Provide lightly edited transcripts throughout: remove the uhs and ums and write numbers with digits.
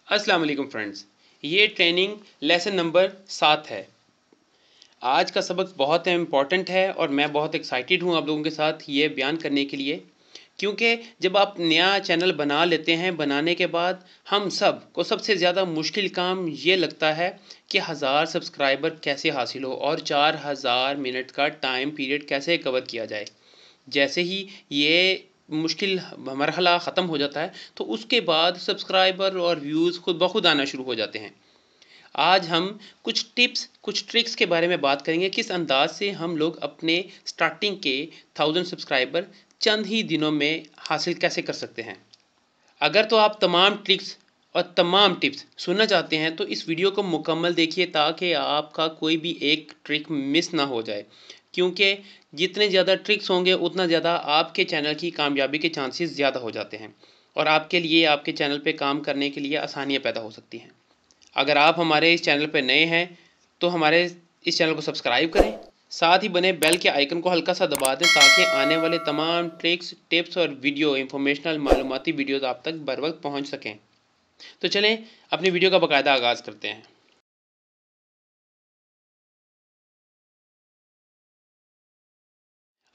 अस्सलाम वालेकुम फ्रेंड्स। ये ट्रेनिंग लेसन नंबर 7 है। आज का सबक बहुत इम्पॉर्टेंट है और मैं बहुत एक्साइटेड हूँ आप लोगों के साथ ये बयान करने के लिए, क्योंकि जब आप नया चैनल बना लेते हैं, बनाने के बाद हम सब को सबसे ज़्यादा मुश्किल काम ये लगता है कि 1000 सब्सक्राइबर कैसे हासिल हो और 4000 मिनट का टाइम पीरियड कैसे कवर किया जाए। जैसे ही ये मुश्किल मरहला ख़त्म हो जाता है, तो उसके बाद सब्सक्राइबर और व्यूज़ खुद ब खुद आना शुरू हो जाते हैं। आज हम कुछ टिप्स, कुछ ट्रिक्स के बारे में बात करेंगे, किस अंदाज़ से हम लोग अपने स्टार्टिंग के 1000 सब्सक्राइबर चंद ही दिनों में हासिल कैसे कर सकते हैं। अगर तो आप तमाम ट्रिक्स और तमाम टिप्स सुनना चाहते हैं, तो इस वीडियो को मुकम्मल देखिए ताकि आपका कोई भी एक ट्रिक मिस ना हो जाए, क्योंकि जितने ज़्यादा ट्रिक्स होंगे उतना ज़्यादा आपके चैनल की कामयाबी के चांसेस ज़्यादा हो जाते हैं और आपके लिए, आपके चैनल पे काम करने के लिए आसानियाँ पैदा हो सकती हैं। अगर आप हमारे इस चैनल पर नए हैं, तो हमारे इस चैनल को सब्सक्राइब करें, साथ ही बने बेल के आइकन को हल्का सा दबा दें ताकि आने वाले तमाम ट्रिक्स, टिप्स और वीडियो इंफॉर्मेशनल मालूमाती वीडियोज़ आप तक बर वक्त पहुँच सकें। तो चलें अपनी वीडियो का बाकायदा आगाज़ करते हैं।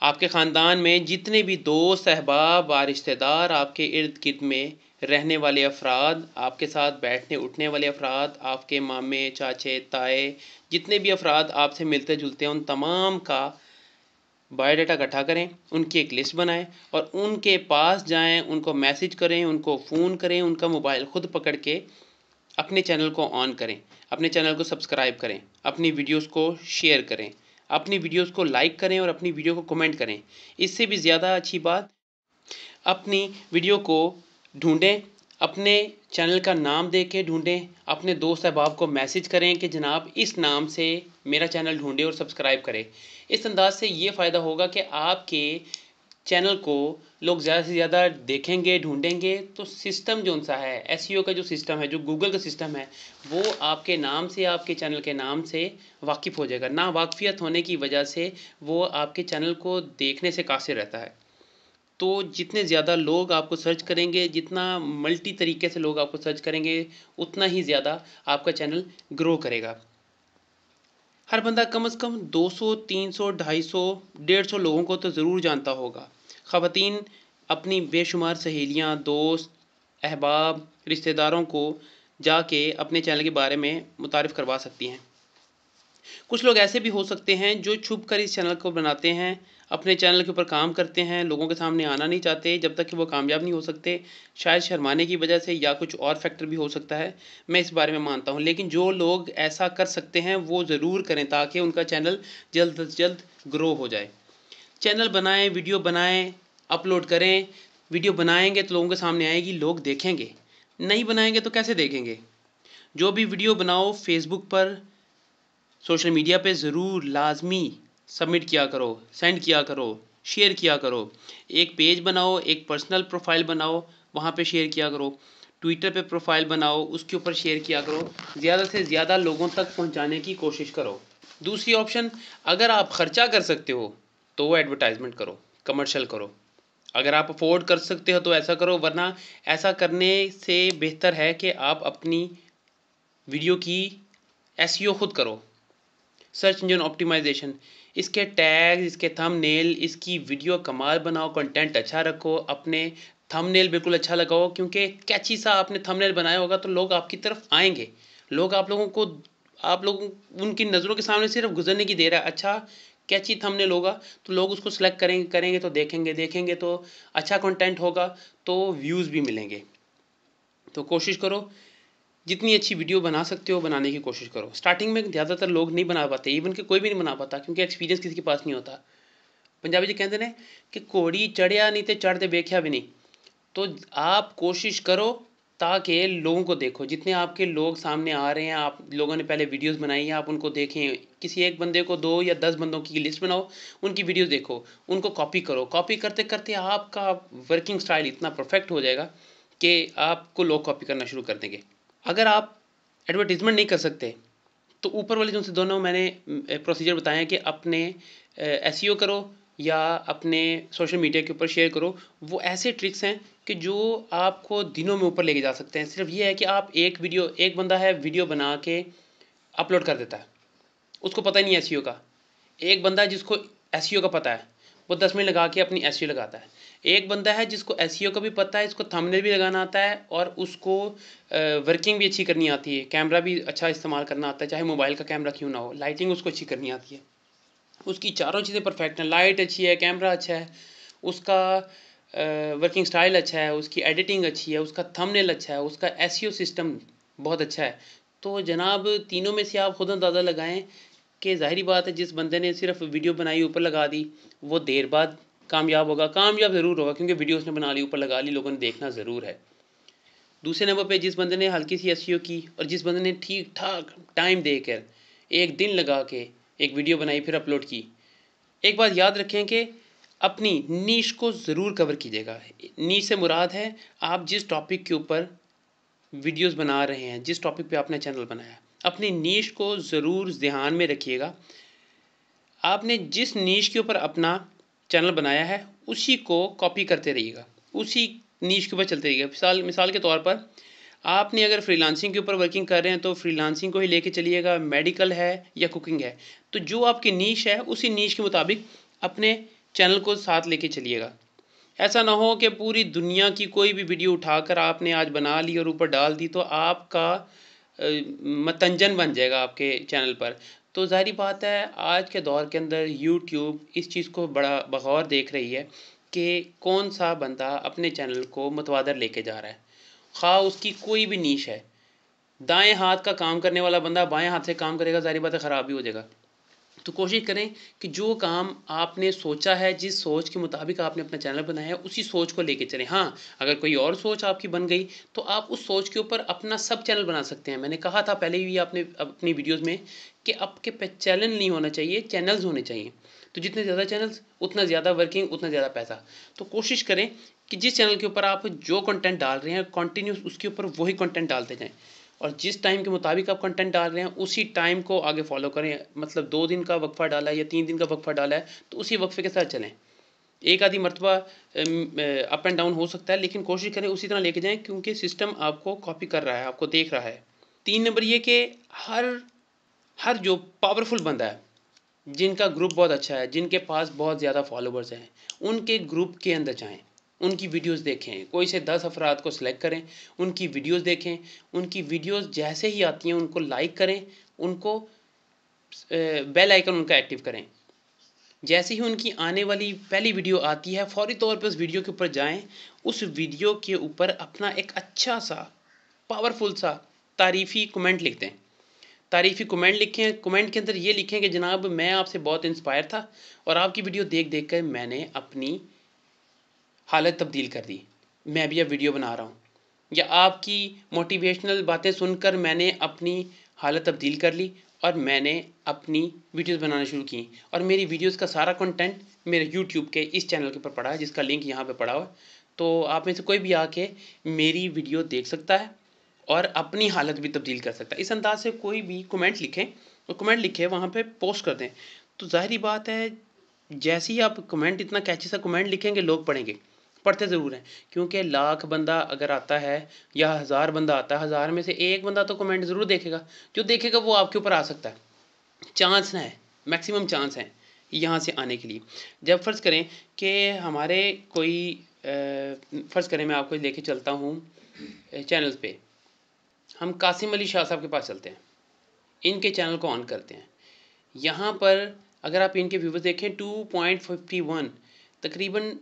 आपके ख़ानदान में जितने भी दोस्त, अहबाब व रिश्तेदार, आपके इर्द गिर्द में रहने वाले अफराद, आपके साथ बैठने उठने वाले अफराद, आपके मामे, चाचे, ताए, जितने भी अफराद आपसे मिलते जुलते हैं, उन तमाम का बायोडाटा इकट्ठा करें, उनकी एक लिस्ट बनाएं और उनके पास जाएं, उनको मैसेज करें, उनको फ़ोन करें, उनका मोबाइल खुद पकड़ के अपने चैनल को ऑन करें, अपने चैनल को सब्सक्राइब करें, अपनी वीडियोस को शेयर करें, अपनी वीडियोस को लाइक करें और अपनी वीडियो को कमेंट करें। इससे भी ज़्यादा अच्छी बात, अपनी वीडियो को ढूंढें, अपने चैनल का नाम दे के ढूंढें, अपने दोस्त अहबाब को मैसेज करें कि जनाब इस नाम से मेरा चैनल ढूंढें और सब्सक्राइब करें। इस अंदाज से ये फ़ायदा होगा कि आपके चैनल को लोग ज़्यादा से ज़्यादा देखेंगे, ढूंढेंगे, तो सिस्टम जौन सा है, एसईओ का जो सिस्टम है, जो गूगल का सिस्टम है, वो आपके नाम से, आपके चैनल के नाम से वाकिफ़ हो जाएगा। ना वाकफ़ियत होने की वजह से वो आपके चैनल को देखने से कासिर रहता है। तो जितने ज़्यादा लोग आपको सर्च करेंगे, जितना मल्टी तरीके से लोग आपको सर्च करेंगे, उतना ही ज़्यादा आपका चैनल ग्रो करेगा। हर बंदा कम से कम 200, 300, 250, 150 लोगों को तो ज़रूर जानता होगा। ख़वातीन अपनी बेशुमार सहेलियाँ, दोस्त, अहबाब, रिश्तेदारों को जाके अपने चैनल के बारे में मुतारिफ़ करवा सकती हैं। कुछ लोग ऐसे भी हो सकते हैं जो छुप कर इस चैनल को बनाते हैं, अपने चैनल के ऊपर काम करते हैं, लोगों के सामने आना नहीं चाहते जब तक कि वो कामयाब नहीं हो सकते, शायद शर्माने की वजह से या कुछ और फैक्टर भी हो सकता है, मैं इस बारे में मानता हूँ। लेकिन जो लोग ऐसा कर सकते हैं वो ज़रूर करें ताकि उनका चैनल जल्द से जल्द ग्रो हो जाए। चैनल बनाएँ, वीडियो बनाएँ, अपलोड करें, वीडियो बनाएँगे तो लोगों के सामने आएगी, लोग देखेंगे, नहीं बनाएँगे तो कैसे देखेंगे? जो भी वीडियो बनाओ फेसबुक पर, सोशल मीडिया पे ज़रूर लाज़मी सबमिट किया करो, सेंड किया करो, शेयर किया करो। एक पेज बनाओ, एक पर्सनल प्रोफ़ाइल बनाओ, वहाँ पे शेयर किया करो। ट्विटर पे प्रोफ़ाइल बनाओ, उसके ऊपर शेयर किया करो। ज़्यादा से ज़्यादा लोगों तक पहुँचाने की कोशिश करो। दूसरी ऑप्शन, अगर आप ख़र्चा कर सकते हो, तो एडवर्टाइज़मेंट करो, कमर्शियल करो। अगर आप अफ़ोर्ड कर सकते हो तो ऐसा करो, वरना ऐसा करने से बेहतर है कि आप अपनी वीडियो की एसईओ खुद करो। सर्च इंजन ऑप्टिमाइजेशन, इसके टैग्स, इसके थंबनेल, इसकी वीडियो कमाल बनाओ, कंटेंट अच्छा रखो, अपने थंबनेल बिल्कुल अच्छा लगाओ, क्योंकि कैची सा आपने थंबनेल बनाया होगा तो लोग आपकी तरफ आएंगे। लोग आप लोगों को, आप लोगों, उनकी नज़रों के सामने सिर्फ गुजरने की देर है। अच्छा कैची थंबनेल होगा तो लोग उसको सेलेक्ट करेंगे, करेंगे तो देखेंगे, देखेंगे तो अच्छा कंटेंट होगा तो व्यूज़ भी मिलेंगे। तो कोशिश करो, जितनी अच्छी वीडियो बना सकते हो बनाने की कोशिश करो। स्टार्टिंग में ज़्यादातर लोग नहीं बना पाते, इवन कि कोई भी नहीं बना पाता, क्योंकि एक्सपीरियंस किसी के पास नहीं होता। पंजाबी जी कहते हैं कि घोड़ी चढ़िया नहीं तो चढ़ते वेख्या भी नहीं। तो आप कोशिश करो ताकि लोगों को देखो, जितने आपके लोग सामने आ रहे हैं, आप लोगों ने पहले वीडियोस बनाई हैं, आप उनको देखें। किसी एक बंदे को 2 या 10 बंदों की लिस्ट बनाओ, उनकी वीडियोस देखो, उनको कॉपी करो। कॉपी करते करते आपका वर्किंग स्टाइल इतना परफेक्ट हो जाएगा कि आपको लोग कॉपी करना शुरू कर देंगे। अगर आप एडवर्टाइजमेंट नहीं कर सकते, तो ऊपर वाले जो से दोनों मैंने प्रोसीजर बताए हैं कि अपने एसईओ करो, या अपने सोशल मीडिया के ऊपर शेयर करो। वो ऐसे ट्रिक्स हैं कि जो आपको दिनों में ऊपर लेके जा सकते हैं। सिर्फ ये है कि आप एक बंदा है वीडियो बना के अपलोड कर देता है, उसको पता ही नहीं एसईओ का। एक बंदा है जिसको एसईओ का पता है, वो 10 मिनट लगा के अपनी एसईओ लगाता है। एक बंदा है जिसको एसईओ का भी पता है, इसको थंबनेल भी लगाना आता है और उसको वर्किंग भी अच्छी करनी आती है, कैमरा भी अच्छा इस्तेमाल करना आता है, चाहे मोबाइल का कैमरा क्यों ना हो, लाइटिंग उसको अच्छी करनी आती है। उसकी चारों चीज़ें परफेक्ट हैं, लाइट अच्छी है, कैमरा अच्छा है, उसका वर्किंग स्टाइल अच्छा है, उसकी एडिटिंग अच्छी है, उसका थंबनेल अच्छा है, उसका एसईओ सिस्टम बहुत अच्छा है। तो जनाब तीनों में से आप खुद अंदाज़ा लगाएं कि ज़ाहिरी बात है जिस बंदे ने सिर्फ वीडियो बनाई ऊपर लगा दी वो देर बाद कामयाब होगा, कामयाब ज़रूर होगा क्योंकि वीडियो उसने बना ली ऊपर लगा ली, लोगों ने देखना ज़रूर है। दूसरे नंबर पे जिस बंदे ने हल्की सी एसईओ की और जिस बंदे ने ठीक ठाक टाइम देकर एक दिन लगा के एक वीडियो बनाई फिर अपलोड की, एक बात याद रखें कि अपनी नीश को ज़रूर कवर कीजिएगा। नीश से मुराद है आप जिस टॉपिक के ऊपर वीडियोस बना रहे हैं, जिस टॉपिक पे आपने चैनल बनाया है, अपनी नीश को ज़रूर ध्यान में रखिएगा। आपने जिस नीश के ऊपर अपना चैनल बनाया है उसी को कॉपी करते रहिएगा, उसी नीश के ऊपर चलते रहिएगा। मिसाल के तौर पर आपने अगर फ्रीलांसिंग के ऊपर वर्किंग कर रहे हैं तो फ्रीलांसिंग को ही लेके चलिएगा, मेडिकल है या कुकिंग है, तो जो आपकी नीश है उसी नीश के मुताबिक अपने चैनल को साथ लेके चलिएगा। ऐसा ना हो कि पूरी दुनिया की कोई भी वीडियो उठाकर आपने आज बना ली और ऊपर डाल दी तो आपका मतंजन बन जाएगा आपके चैनल पर। तो ज़ाहिर बात है आज के दौर के अंदर यूट्यूब इस चीज़ को बड़ा बगौर देख रही है कि कौन सा बंदा अपने चैनल को मुतवादर लेके जा रहा है, ख़्वाह उसकी कोई भी नीश है। दाएं हाथ का काम करने वाला बंदा बाएं हाथ से काम करेगा, ज़ाहिर बात है ख़राब भी हो जाएगा। तो कोशिश करें कि जो काम आपने सोचा है, जिस सोच के मुताबिक आपने अपना चैनल बनाया है उसी सोच को लेके चलें। हाँ, अगर कोई और सोच आपकी बन गई तो आप उस सोच के ऊपर अपना सब चैनल बना सकते हैं। मैंने कहा था पहले भी आपने अपनी वीडियोज़ में कि आपके पे चैनल नहीं होना चाहिए, चैनल्स होने चाहिए। तो जितने ज़्यादा चैनल्स उतना ज़्यादा वर्किंग, उतना ज़्यादा पैसा। तो कोशिश करें कि जिस चैनल के ऊपर आप जो कंटेंट डाल रहे हैं कंटिन्यूस उसके ऊपर वही कंटेंट डालते जाएँ और जिस टाइम के मुताबिक आप कंटेंट डाल रहे हैं उसी टाइम को आगे फॉलो करें। मतलब 2 दिन का वक्फ़ा डाला है या 3 दिन का वक्फ़ा डाला है तो उसी वक्फ़े के साथ चलें। एक आधी मरतबा अप एंड डाउन हो सकता है लेकिन कोशिश करें उसी तरह लेके जाएँ क्योंकि सिस्टम आपको कॉपी कर रहा है, आपको देख रहा है। 3 नंबर ये कि हर हर जो पावरफुल बंदा है, जिनका ग्रुप बहुत अच्छा है, जिनके पास बहुत ज़्यादा फॉलोवर्स हैं, उनके ग्रुप के अंदर जाएँ, उनकी वीडियोज़ देखें। कोई से 10 अफ़राद को सेलेक्ट करें, उनकी वीडियोज़ देखें, उनकी वीडियोज़ जैसे ही आती हैं उनको लाइक करें, उनको बेल आइकन उनका एक्टिव करें। जैसे ही उनकी आने वाली पहली वीडियो आती है फ़ौरी तौर पे उस वीडियो के ऊपर जाएँ, उस वीडियो के ऊपर अपना एक अच्छा-सा, पावरफुल सा तारीफ़ी कमेंट लिख दें। तारीफ़ी कमेंट लिखें, कमेंट के अंदर ये लिखें कि जनाब मैं आपसे बहुत इंस्पायर था और आपकी वीडियो देख-देख कर मैंने अपनी हालत तब्दील कर दी। मैं भी अब वीडियो बना रहा हूँ। या आपकी मोटिवेशनल बातें सुनकर मैंने अपनी हालत तब्दील कर ली और मैंने अपनी वीडियोज़ बनाना शुरू की और मेरी वीडियोज़ का सारा कंटेंट मेरे यूट्यूब के इस चैनल के ऊपर पड़ा है जिसका लिंक यहाँ पे पड़ा हुआ है। तो आप में से कोई भी आके मेरी वीडियो देख सकता है और अपनी हालत भी तब्दील कर सकता है। इस अंदाज़ से कोई भी कमेंट लिखें और कमेंट लिखे वहाँ पे पोस्ट कर दें। तो ज़ाहिर-सी बात है जैसे ही आप कमेंट इतना कैची सा कमेंट लिखेंगे लोग पढ़ेंगे, पढ़ते ज़रूर हैं क्योंकि लाख बंदा अगर आता है या 1000 बंदा आता है, 1000 में से 1 बंदा तो कमेंट ज़रूर देखेगा, जो देखेगा वो आपके ऊपर आ सकता है। चांस है, मैक्सिमम चांस है यहाँ से आने के लिए। जब फ़र्ज़ करें कि हमारे कोई फ़र्ज़ करें मैं आपको लेके चलता हूँ चैनल्स पे, हम कासिम अली शाह साहब के पास चलते हैं, इनके चैनल को ऑन करते हैं। यहाँ पर अगर आप इनके व्यूवर्स देखें 2.51 तकरीबन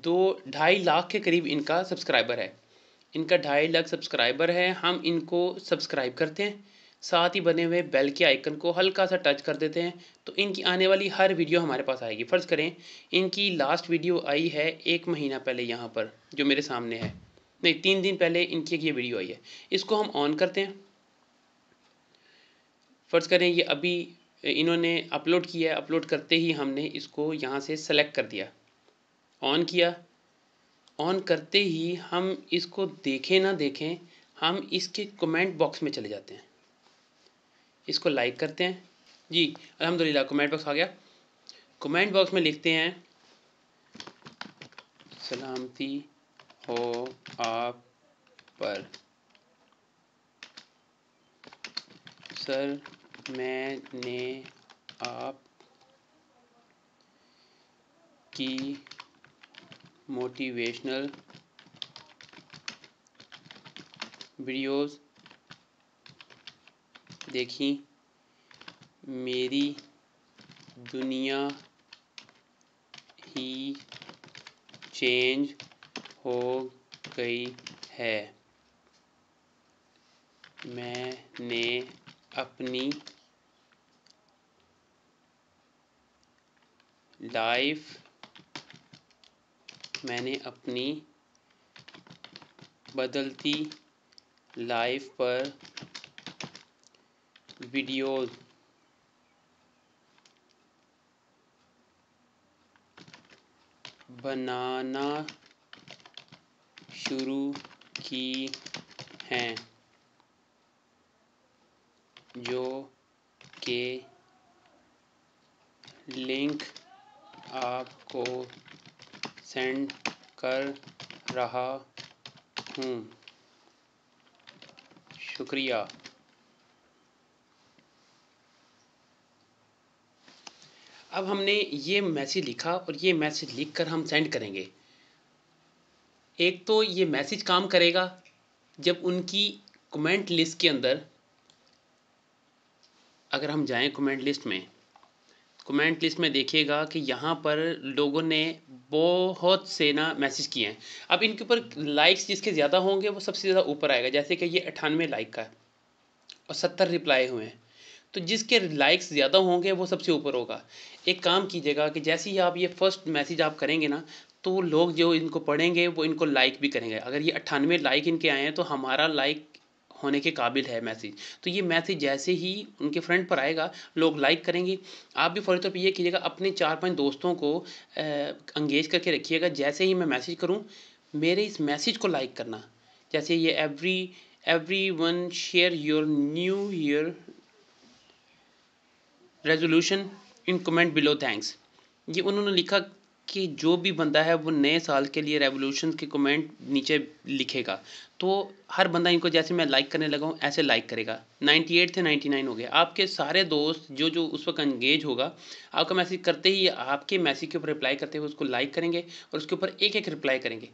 2 ढाई लाख के करीब इनका सब्सक्राइबर है। इनका 2.5 लाख सब्सक्राइबर है। हम इनको सब्सक्राइब करते हैं, साथ ही बने हुए बेल के आइकन को हल्का सा टच कर देते हैं तो इनकी आने वाली हर वीडियो हमारे पास आएगी। फ़र्ज़ करें इनकी लास्ट वीडियो आई है 1 महीना पहले, यहाँ पर जो मेरे सामने है, नहीं 3 दिन पहले इनकी एक ये वीडियो आई है। इसको हम ऑन करते हैं। फ़र्ज़ करें ये अभी इन्होंने अपलोड किया है, अपलोड करते ही हमने इसको यहाँ से सेलेक्ट कर दिया, ऑन किया। ऑन करते ही हम इसको देखें ना देखें, हम इसके कमेंट बॉक्स में चले जाते हैं, इसको लाइक करते हैं। जी, अल्हम्दुलिल्लाह कमेंट बॉक्स आ गया। कमेंट बॉक्स में लिखते हैं सलामती हो आप पर। सर मैंने आप की मोटिवेशनल वीडियोस देखी, मेरी दुनिया ही चेंज हो गई है। मैंने अपनी बदलती लाइफ पर वीडियोस बनाना शुरू की हैं, जो के लिंक आपको सेंड कर रहा हूँ। शुक्रिया। अब हमने ये मैसेज लिखा और ये मैसेज लिखकर हम सेंड करेंगे। एक तो ये मैसेज काम करेगा जब उनकी कमेंट लिस्ट के अंदर, अगर हम जाएं कमेंट लिस्ट में देखिएगा कि यहाँ पर लोगों ने बहुत से ना मैसेज किए हैं। अब इनके ऊपर लाइक्स जिसके ज़्यादा होंगे वो सबसे ज़्यादा ऊपर आएगा। जैसे कि ये 98 लाइक का है और 70 रिप्लाई हुए हैं, तो जिसके लाइक्स ज़्यादा होंगे वो सबसे ऊपर होगा। एक काम कीजिएगा कि जैसे ही आप ये फर्स्ट मैसेज आप करेंगे ना, तो लोग जो इनको पढ़ेंगे वो इनको लाइक भी करेंगे। अगर ये 98 लाइक इनके आए हैं तो हमारा लाइक होने के काबिल है मैसेज। तो ये मैसेज जैसे ही उनके फ्रंट पर आएगा लोग लाइक करेंगे। आप भी फौरी तौर पे ये कीजिएगा, अपने 4-5 दोस्तों को एंगेज करके रखिएगा। जैसे ही मैं मैसेज करूँ मेरे इस मैसेज को लाइक करना। जैसे ये everyone share your new year resolution in comment below thanks. ये उन्होंने लिखा कि जो भी बंदा है वो नए साल के लिए रेवोल्यूशन के कमेंट नीचे लिखेगा, तो हर बंदा इनको जैसे मैं लाइक करने लगा हूँ ऐसे लाइक करेगा। 98 थे 99 हो गया। आपके सारे दोस्त जो जो उस वक्त एंगेज होगा, आपका मैसेज करते ही आपके मैसेज के ऊपर रिप्लाई करते हुए उसको लाइक करेंगे और उसके ऊपर एक एक रिप्लाई करेंगे।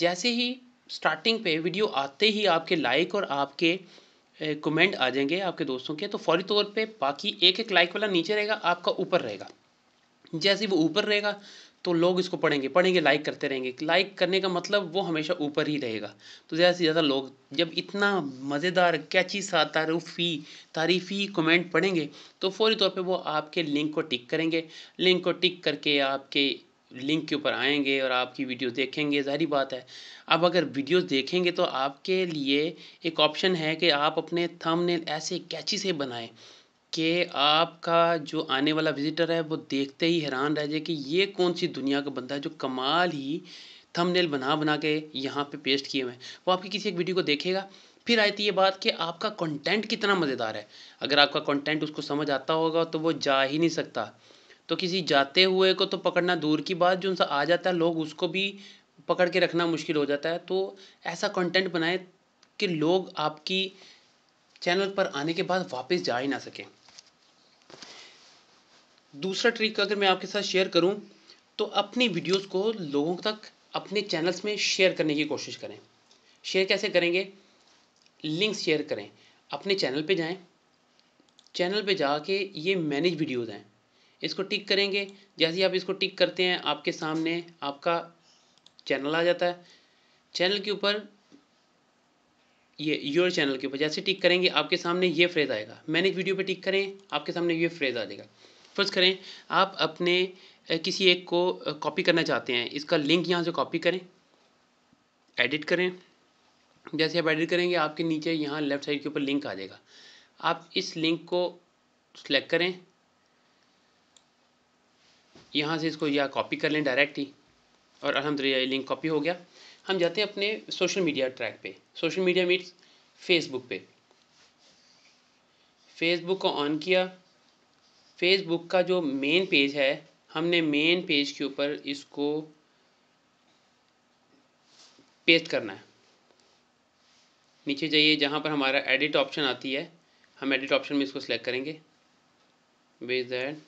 जैसे ही स्टार्टिंग पे वीडियो आते ही आपके लाइक और आपके कमेंट आ जाएंगे आपके दोस्तों के, तो फौरी तौर पे बाकी एक एक लाइक वाला नीचे रहेगा, आपका ऊपर रहेगा। जैसे ही वो ऊपर रहेगा तो लोग इसको पढ़ेंगे लाइक करते रहेंगे। लाइक करने का मतलब वो हमेशा ऊपर ही रहेगा। तो ज़्यादा से ज़्यादा लोग जब इतना मज़ेदार कैची सा तारीफ़ी कमेंट पढ़ेंगे तो फौरी तौर पे वो आपके लिंक को टिक करेंगे। लिंक को टिक करके आपके लिंक के ऊपर आएंगे और आपकी वीडियो देखेंगे। ज़ाहिर बात है, अब अगर वीडियोस देखेंगे तो आपके लिए एक ऑप्शन है कि आप अपने थंबनेल ऐसे कैची से बनाएं कि आपका जो आने वाला विज़िटर है वो देखते ही हैरान रह जाए कि ये कौन-सी दुनिया का बंदा है जो कमाल ही थंबनेल बना-बना के यहाँ पे पेस्ट किए हुए हैं। वो आपकी किसी एक वीडियो को देखेगा, फिर आती है बात कि आपका कंटेंट कितना मज़ेदार है। अगर आपका कंटेंट उसको समझ आता होगा तो वो जा ही नहीं सकता। तो किसी जाते हुए को तो पकड़ना दूर की बात, जो उनसे आ जाता है लोग उसको भी पकड़ के रखना मुश्किल हो जाता है। तो ऐसा कंटेंट बनाएँ कि लोग आपकी चैनल पर आने के बाद वापस जा ही ना सकें। दूसरा ट्रिक अगर मैं आपके साथ शेयर करूं तो अपनी वीडियोस को लोगों तक अपने चैनल्स में शेयर करने की कोशिश करें। शेयर कैसे करेंगे? लिंक शेयर करें। अपने चैनल पे जाएं, चैनल पे जाके ये मैनेज वीडियोस हैं, इसको टिक करेंगे। जैसे ही आप इसको टिक करते हैं आपके सामने आपका चैनल आ जाता है। चैनल के ऊपर ये योर चैनल के ऊपर जैसे टिक करेंगे आपके सामने ये फ्रेज़ आएगा। मैनेज वीडियो पे टिक करें, आपके सामने ये फ्रेज़ आ जाएगा। फ़र्ज़ करें आप अपने किसी एक को कॉपी करना चाहते हैं, इसका लिंक यहाँ से कॉपी करें, एडिट करें। जैसे आप एडिट करेंगे आपके नीचे यहाँ लेफ़्ट साइड के ऊपर लिंक आ जाएगा। आप इस लिंक को सिलेक्ट करें, यहाँ से इसको या कॉपी कर लें डायरेक्ट ही, और अल्हम्दुलिल्लाह ये लिंक कॉपी हो गया। हम जाते हैं अपने सोशल मीडिया ट्रैक पे। सोशल मीडिया मीन्स फेसबुक पे। फेसबुक को ऑन किया। फेसबुक का जो मेन पेज है हमने मेन पेज के ऊपर इसको पेस्ट करना है। नीचे जाइए, जहाँ पर हमारा एडिट ऑप्शन आती है, हम एडिट ऑप्शन में इसको सिलेक्ट करेंगे। बेस दैट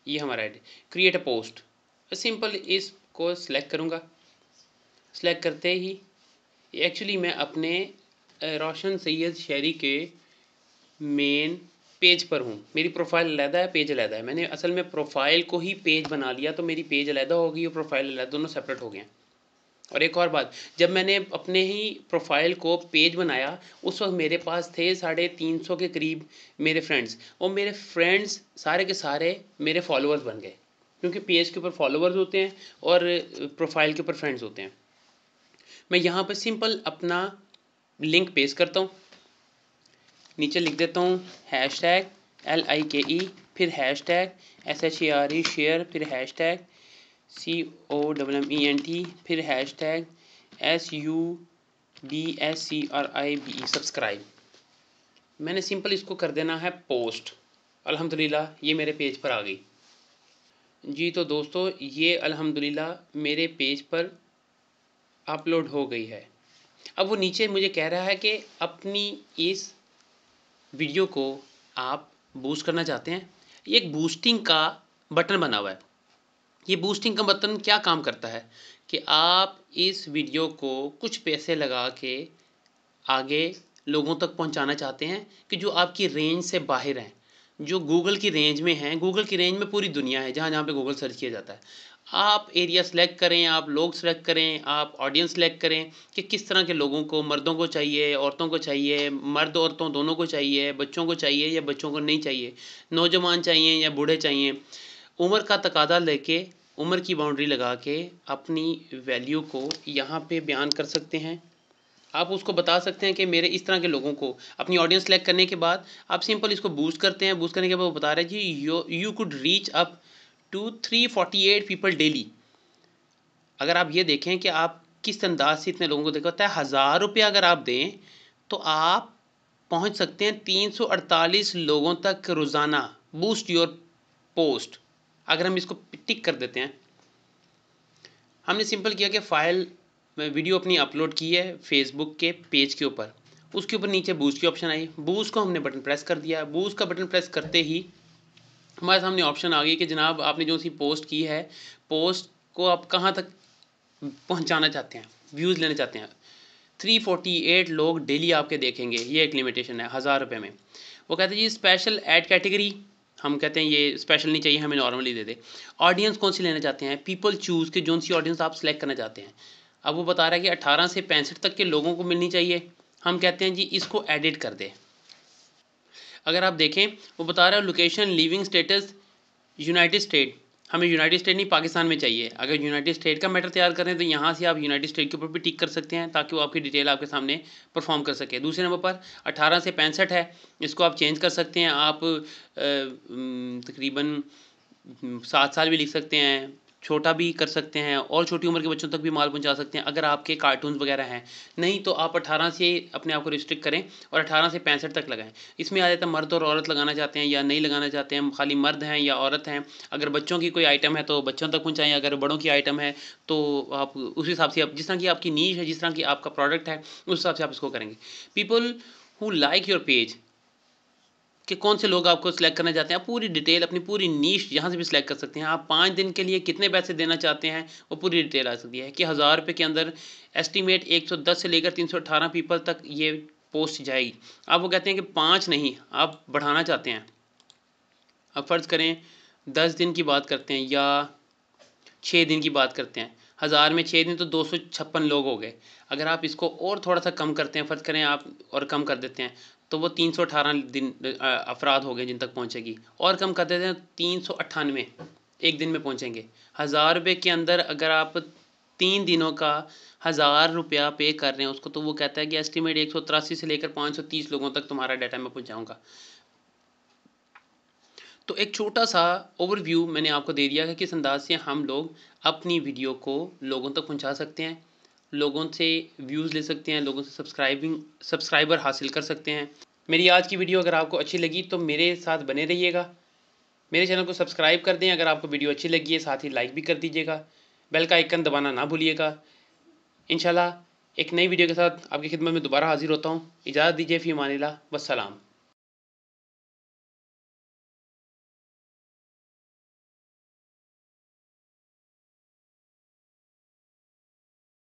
ये हमारा edit, create a post, simple इसको सिलेक्ट करूँगा। सिलेक्ट करते ही एक्चुअली मैं अपने रोशन सैयद शहरी के मेन पेज पर हूँ। मेरी प्रोफाइल अलहदा है, पेज अलहदा है। मैंने असल में प्रोफाइल को ही पेज बना लिया, तो मेरी पेज अलहदा हो गई और प्रोफाइल अलहदा, दोनों सेपरेट हो गए हैं। और एक और बात, जब मैंने अपने ही प्रोफाइल को पेज बनाया, उस वक्त मेरे पास थे 350 के करीब मेरे फ्रेंड्स, और मेरे फ्रेंड्स सारे के सारे मेरे फॉलोअर्स बन गए, क्योंकि पेज के ऊपर फॉलोअर्स होते हैं और प्रोफाइल के ऊपर फ्रेंड्स होते हैं। मैं यहाँ पर सिंपल अपना लिंक पेस्ट करता हूँ, नीचे लिख देता हूँ हैशटैग LIKE, फिर हैशटैग SHARE शेयर, फिर हैशटैग COMMENT, फिर हैशटैग SUBSCRIBE सब्सक्राइब। मैंने सिंपल इसको कर देना है पोस्ट। अल्हम्दुलिल्लाह ये मेरे पेज पर आ गई जी। तो दोस्तों ये अल्हम्दुलिल्लाह मेरे पेज पर अपलोड हो गई है। अब वो नीचे मुझे कह रहा है कि अपनी इस वीडियो को आप बूस्ट करना चाहते हैं। ये एक बूस्टिंग का बटन बना हुआ है। ये बूस्टिंग का बटन क्या काम करता है कि आप इस वीडियो को कुछ पैसे लगा के आगे लोगों तक पहुंचाना चाहते हैं कि जो आपकी रेंज से बाहर हैं, जो गूगल की रेंज में हैं। गूगल की रेंज में पूरी दुनिया है, जहाँ जहाँ पे गूगल सर्च किया जाता है। आप एरिया सेलेक्ट करें, आप लोग सेलेक्ट करें, आप ऑडियंस सेलेक्ट करें कि किस तरह के लोगों को, मर्दों को चाहिए, औरतों को चाहिए, मर्द औरतों दोनों को चाहिए, बच्चों को चाहिए या बच्चों को नहीं चाहिए, नौजवान चाहिए या बूढ़े चाहिए। उम्र का तकादा लेके, उम्र की बाउंड्री लगा के अपनी वैल्यू को यहाँ पे बयान कर सकते हैं। आप उसको बता सकते हैं कि मेरे इस तरह के लोगों को, अपनी ऑडियंस सेलेक्ट करने के बाद आप सिंपल इसको बूस्ट करते हैं। बूस्ट करने के बाद वो बता रहे हैं जी you could reach up to 348 people daily. अगर आप ये देखें कि आप किस अंदाज से इतने लोगों को देखा होता है, 1000 रुपये अगर आप दें तो आप पहुंच सकते हैं 348 लोगों तक रोज़ाना। बूस्ट योर पोस्ट, अगर हम इसको टिक कर देते हैं। हमने सिंपल किया कि फाइल वीडियो अपनी अपलोड की है फेसबुक के पेज के ऊपर, उसके ऊपर नीचे बूस्ट की ऑप्शन आई। बूस्ट को हमने बटन प्रेस कर दिया। बूस्ट का बटन प्रेस करते ही हमारे सामने ऑप्शन आ गई कि जनाब आपने जो सी पोस्ट की है, पोस्ट को आप कहाँ तक पहुँचाना चाहते हैं, व्यूज़ लेना चाहते हैं। 348 लोग डेली आपके देखेंगे, ये एक लिमिटेशन है 1000 रुपये में। वो कहते हैं जी स्पेशल ऐड कैटेगरी, हम कहते हैं ये स्पेशल नहीं चाहिए, हमें नॉर्मली दे दे। ऑडियंस कौन सी लेना चाहते हैं, पीपल चूज़ के जोन सी ऑडियंस आप सेलेक्ट करना चाहते हैं। अब वो बता रहा है कि 18 से 65 तक के लोगों को मिलनी चाहिए। हम कहते हैं जी इसको एडिट कर दे। अगर आप देखें वो बता रहा है location living status United state, हमें यूनाइटेड स्टेट नहीं पाकिस्तान में चाहिए। अगर यूनाइटेड स्टेट का मैटर तैयार करें तो यहाँ से आप यूनाइटेड स्टेट के ऊपर भी टिक कर सकते हैं, ताकि वो आपकी डिटेल आपके सामने परफॉर्म कर सके। दूसरे नंबर पर 18 से 65 है, इसको आप चेंज कर सकते हैं। आप तकरीबन 7 साल भी लिख सकते हैं, छोटा भी कर सकते हैं, और छोटी उम्र के बच्चों तक भी माल पहुंचा सकते हैं अगर आपके कार्टून्स वगैरह हैं। नहीं तो आप 18 से अपने आप को रिस्ट्रिक्ट करें और 18 से 65 तक लगाएं। इसमें आ जाता है मर्द और औरत लगाना चाहते हैं या नहीं लगाना चाहते हैं, खाली मर्द हैं या औरत हैं। अगर बच्चों की कोई आइटम है तो बच्चों तक पहुँचाएँ, अगर बड़ों की आइटम है तो आप उस हिसाब से, आप जिस तरह की आपकी नीश है, जिस तरह की आपका प्रोडक्ट है, उस हिसाब से आप इसको करेंगे। People who like your page, कि कौन से लोग आपको सिलेक्ट करना चाहते हैं। आप पूरी डिटेल, अपनी पूरी नीश यहाँ से भी सिलेक्ट कर सकते हैं। आप 5 दिन के लिए कितने पैसे देना चाहते हैं, वो पूरी डिटेल आ सकती है कि 1000 रुपये के अंदर एस्टीमेट 110 से लेकर 318 पीपल तक ये पोस्ट जाएगी। आप वो कहते हैं कि 5 नहीं, आप बढ़ाना चाहते हैं। अब फ़र्ज़ करें 10 दिन की बात करते हैं या 6 दिन की बात करते हैं। 1000 में 6 दिन तो 256 लोग हो गए। अगर आप इसको और थोड़ा सा कम करते हैं, फ़र्ज़ करें आप और कम कर देते हैं, तो वो 318 दिन अफराद हो गए जिन तक पहुंचेगी। और कम कर देते हैं 398 एक दिन में पहुंचेंगे। 1000 रुपये के अंदर अगर आप 3 दिनों का 1000 रुपया पे कर रहे हैं उसको, तो वो कहता है कि एस्टीमेट 183 से लेकर 530 लोगों तक तुम्हारा डाटा मैं पहुँचाऊँगा। तो एक छोटा सा ओवरव्यू मैंने आपको दे दिया है कि किस अंदाज से हम लोग अपनी वीडियो को लोगों तक पहुंचा सकते हैं, लोगों से व्यूज़ ले सकते हैं, लोगों से सब्सक्राइबर हासिल कर सकते हैं। मेरी आज की वीडियो अगर आपको अच्छी लगी तो मेरे साथ बने रहिएगा। मेरे चैनल को सब्सक्राइब कर दें अगर आपको वीडियो अच्छी लगी है, साथ ही लाइक भी कर दीजिएगा। बेल का आइकन दबाना ना भूलिएगा। इंशाल्लाह एक नई वीडियो के साथ आपकी खिदमत में दोबारा हाजिर होता हूँ। इजाज़त दीजिए, फ़ी अमानिल्लाह, वस्सलाम।